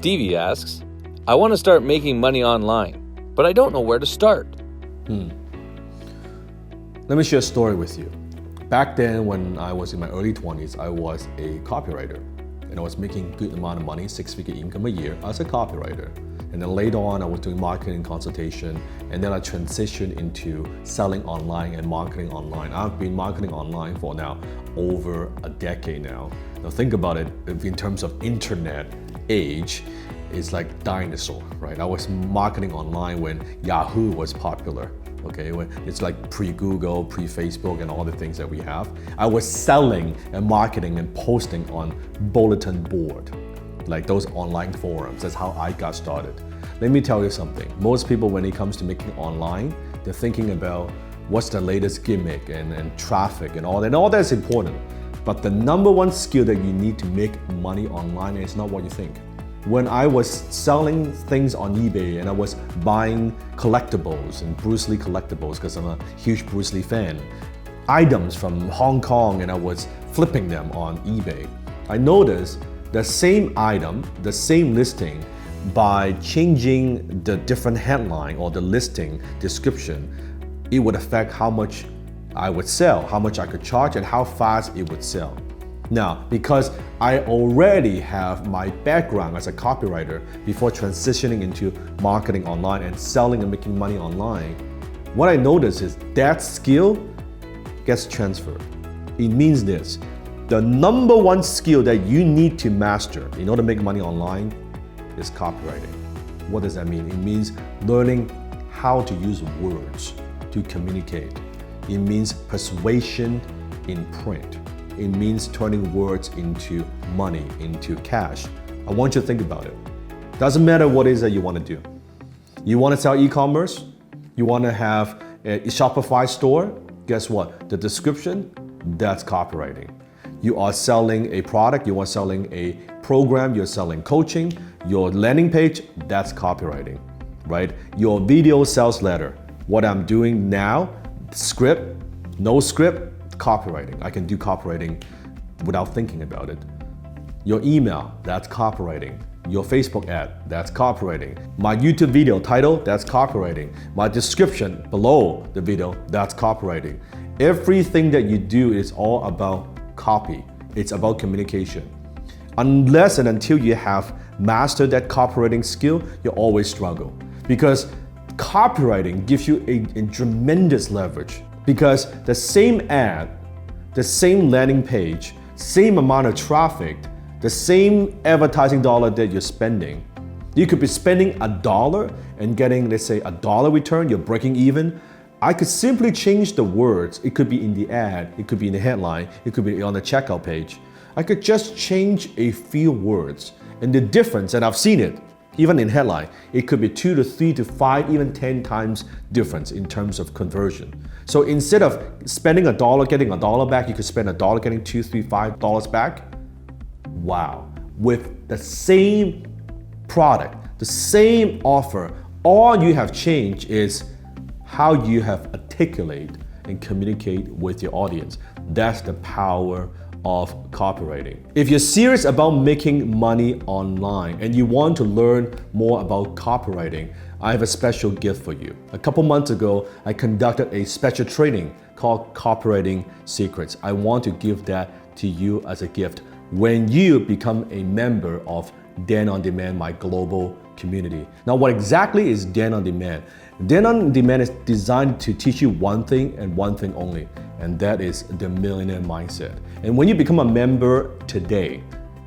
Stevie asks, I want to start making money online, but I don't know where to start. Let me share a story with you. Back then, when I was in my early 20s, I was a copywriter. And I was making a good amount of money, 6-figure income a year as a copywriter. And then later on, I was doing marketing consultation, and then I transitioned into selling online and marketing online. I've been marketing online for now over a decade now. Now think about it, in terms of internet age, it's like dinosaur, right? I was marketing online when Yahoo was popular. Okay, when it's like pre-Google, pre-Facebook, and all the things that we have. I was selling and marketing and posting on bulletin board, like those online forums. That's how I got started. Let me tell you something. Most people, when it comes to making online, they're thinking about what's the latest gimmick and traffic and all that. And all that's important. But the number one skill that you need to make money online is not what you think. When I was selling things on eBay and I was buying collectibles and Bruce Lee collectibles, because I'm a huge Bruce Lee fan, items from Hong Kong, and I was flipping them on eBay, I noticed the same item, the same listing, by changing the different headline or the listing description, it would affect how much I would sell, how much I could charge, and how fast it would sell. Now, because I already have my background as a copywriter before transitioning into marketing online and selling and making money online, what I noticed is that skill gets transferred. It means this: the number one skill that you need to master in order to make money online is copywriting. What does that mean? It means learning how to use words to communicate. It means persuasion in print. It means turning words into money, into cash. I want you to think about it. Doesn't matter what it is that you want to do. You want to sell e-commerce? You want to have a Shopify store? Guess what? The description, that's copywriting. You are selling a product, you are selling a program, you're selling coaching, your landing page, that's copywriting, right? Your video sales letter, what I'm doing now, script, no script, copywriting. I can do copywriting without thinking about it. Your email, that's copywriting. Your Facebook ad, that's copywriting. My YouTube video title, that's copywriting. My description below the video, that's copywriting. Everything that you do is all about copy. It's about communication. Unless and until you have mastered that copywriting skill, you always struggle. Because copywriting gives you a tremendous leverage. Because the same ad, the same landing page, same amount of traffic, the same advertising dollar that you're spending, you could be spending $1 and getting, let's say, $1 return, you're breaking even. I could simply change the words. It could be in the ad, it could be in the headline, it could be on the checkout page. I could just change a few words. And the difference, and I've seen it, even in headline, it could be 2 to 3 to 5, even 10 times difference in terms of conversion. So instead of spending $1, getting $1 back, you could spend $1, getting $2, $3, $5 back. Wow. With the same product, the same offer, all you have changed is how you have articulate and communicate with your audience. That's the power of copywriting. If you're serious about making money online and you want to learn more about copywriting, I have a special gift for you. A couple months ago, I conducted a special training called Copywriting Secrets. I want to give that to you as a gift when you become a member of Dan On Demand, my global community. Now, what exactly is Dan On Demand? Dan On Demand is designed to teach you one thing and one thing only, and that is the millionaire mindset. And when you become a member today,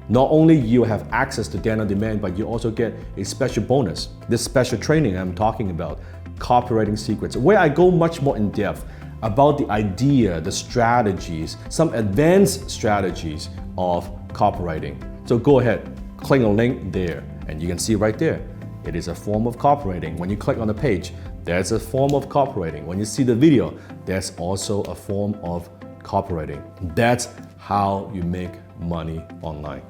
not only you have access to Dan On Demand, but you also get a special bonus. This special training I'm talking about, Copywriting Secrets, where I go much more in depth about the idea, the strategies, some advanced strategies of copywriting. So go ahead, click on the link there, and you can see right there, it is a form of copywriting. When you click on the page, there's a form of copywriting. When you see the video, there's also a form of copywriting. That's how you make money online.